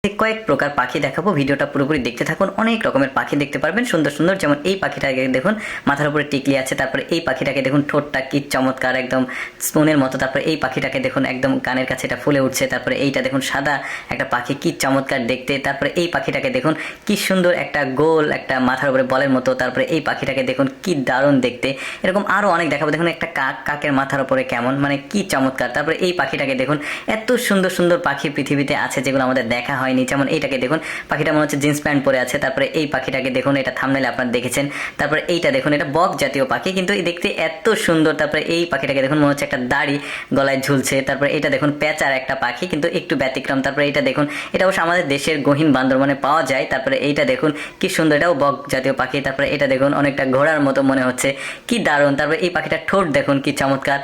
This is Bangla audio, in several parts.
কয়েক প্রকার পাখি দেখাবো, ভিডিওটা পুরোপুরি দেখতে থাকুন। অনেক রকমের পাখি দেখতে পারবেন, সুন্দর সুন্দর। যেমন এই পাখিটাকে দেখুন, মাথার উপরে টিকলি আছে। তারপরে এই পাখিটাকে দেখুন, ঠোঁটটা কি চমৎকার, একদম স্পুনের মতো। তারপরে এই পাখিটাকে দেখুন, একদম কানের কাছে এটা ফুলে উঠছে। তারপরে এইটা দেখুন, সাদা একটা পাখি, কি চমৎকার দেখতে। তারপরে এই পাখিটাকে দেখুন, কি সুন্দর একটা গোল, একটা মাথার উপরে বলের মতো। তারপরে এই পাখিটাকে দেখুন, কি দারুণ দেখতে। এরকম আরো অনেক দেখাবো। দেখুন একটা কাক, কাকের মাথার উপরে কেমন, মানে কি চমৎকার। তারপরে এই পাখিটাকে দেখুন, এত সুন্দর সুন্দর পাখি পৃথিবীতে আছে যেগুলো আমাদের দেখা হয়নি। যেমন এইটাকে দেখুন, পাখিটা মনে হচ্ছে জিন্স প্যান্ট পরে আছে। তারপরে এই পাখিটাকে দেখুন, এটা থাম্বনেলে আপনারা দেখেছেন। তারপরে এইটা দেখুন, এটা বক জাতীয় পাখি, কিন্তু এই দেখতে এত সুন্দর। তারপরে এই পাখিটাকে দেখুন, মনে হচ্ছে একটা দাড়ি গলায় ঝুলছে। তারপরে এটা দেখুন, পেঁচার একটা পাখি, কিন্তু একটু ব্যতিক্রম। তারপরে এইটা দেখুন, এটা অবশ্য আমাদের দেশের গহীন বান্দরবনে পাওয়া যায়। তারপরে এইটা দেখুন, কি সুন্দর, এটাও বক জাতীয় পাখি। তারপরে এটা দেখুন, অনেকটা ঘোড়ার মতো মনে হচ্ছে, কি দারুণ। তারপরে এই পাখিটার ঠোঁট দেখুন, কি চমৎকার।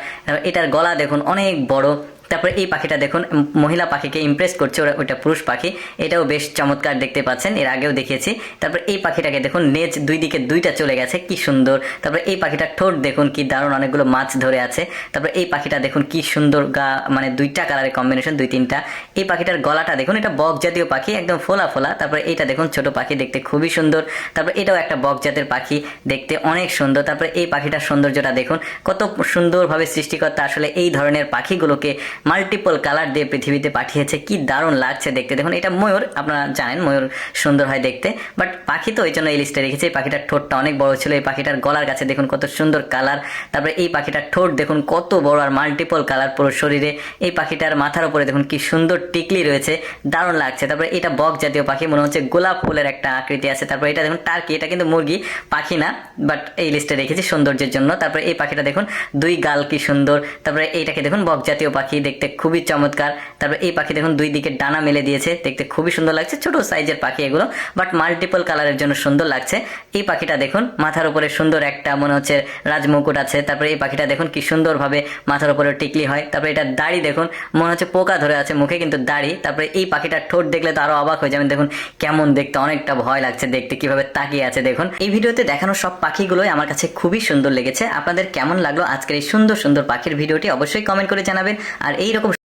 এটার গলা দেখুন, অনেক বড়। তারপরে এই পাখিটা দেখুন, মহিলা পাখিকে ইমপ্রেস করছে, ওটা পুরুষ পাখি। এটাও বেশ চমৎকার, দেখতে পাচ্ছেন, এর আগেও দেখিয়েছি। তারপর এই পাখিটাকে দেখুন, নেজ দুই দিকে দুইটা চলে গেছে, কি সুন্দর। তারপরে এই পাখিটার ঠোঁট দেখুন, কি দারুণ, অনেকগুলো মাছ ধরে আছে। তারপর এই পাখিটা দেখুন, কি সুন্দর গা, মানে দুইটা কালারের কম্বিনেশন, দুই তিনটা। এই পাখিটার গলাটা দেখুন, এটা বক জাতীয় পাখি, একদম ফোলা ফোলা। তারপরে এইটা দেখুন, ছোট পাখি, দেখতে খুবই সুন্দর। তারপর এটাও একটা বক জাতের পাখি, দেখতে অনেক সুন্দর। তারপরে এই পাখিটার সৌন্দর্যটা দেখুন, কত সুন্দরভাবে সৃষ্টিকর্তা আসলে এই ধরনের পাখিগুলোকে মাল্টিপল কালার দিয়ে পৃথিবীতে পাঠিয়েছে, কি দারুণ লাগছে দেখতে। দেখুন এটা ময়ূর, আপনারা জানেন ময়ূর সুন্দর হয় দেখতে, বাট পাখি তো ওই জন্য এই লিস্টে রেখেছি। এই পাখিটার ঠোঁটটা অনেক বড় ছিল। এই পাখিটার গলার কাছে দেখুন কত সুন্দর কালার। তারপরে এই পাখিটার ঠোঁট দেখুন কত বড় আর মাল্টিপল কালার পুরো শরীরে। এই পাখিটার মাথার উপরে দেখুন কি সুন্দর টিকলি রয়েছে, দারুণ লাগছে। তারপরে এটা বক জাতীয় পাখি, মনে হচ্ছে গোলাপ ফুলের একটা আকৃতি আছে। তারপরে এটা দেখুন টার্কি, এটা কিন্তু মুরগি, পাখি না, বাট এই লিস্টে রেখেছি সৌন্দর্যের জন্য। তারপরে এই পাখিটা দেখুন, দুই গাল, কি সুন্দর। তারপরে এইটাকে দেখুন, বক জাতীয় পাখি, দেখতে খুবই চমৎকার। তারপরে এই পাখি দেখুন, দুই দিকে ডানা মেলে দিয়েছে, দেখতে খুবই সুন্দর লাগছে। ছোট সাইজের পাখি এগুলো, বাট মাল্টিপল কালারের জন্য সুন্দর লাগছে। এই পাখিটা দেখুন, মাথার উপরে সুন্দর একটা মনে হচ্ছে রাজমুকুট আছে। তারপরে এই পাখিটা দেখুন, কি সুন্দরভাবে মাথার উপরে টিকলি হয়। তারপরে এটা দাড়ি দেখুন, মনে হচ্ছে পোকা ধরে আছে মুখে, কিন্তু দাড়ি। তারপরে এই পাখিটার ঠোঁট দেখলে তো আরো অবাক হয়ে যাবেন। দেখুন কেমন দেখতে, অনেকটা ভয় লাগছে দেখতে, কিভাবে তাকিয়ে আছে দেখুন। এই ভিডিওতে দেখানো সব পাখিগুলোই আমার কাছে খুবই সুন্দর লেগেছে। আপনাদের কেমন লাগলো আজকের এই সুন্দর সুন্দর পাখির ভিডিওটি অবশ্যই কমেন্ট করে জানাবেন। আর এইরকম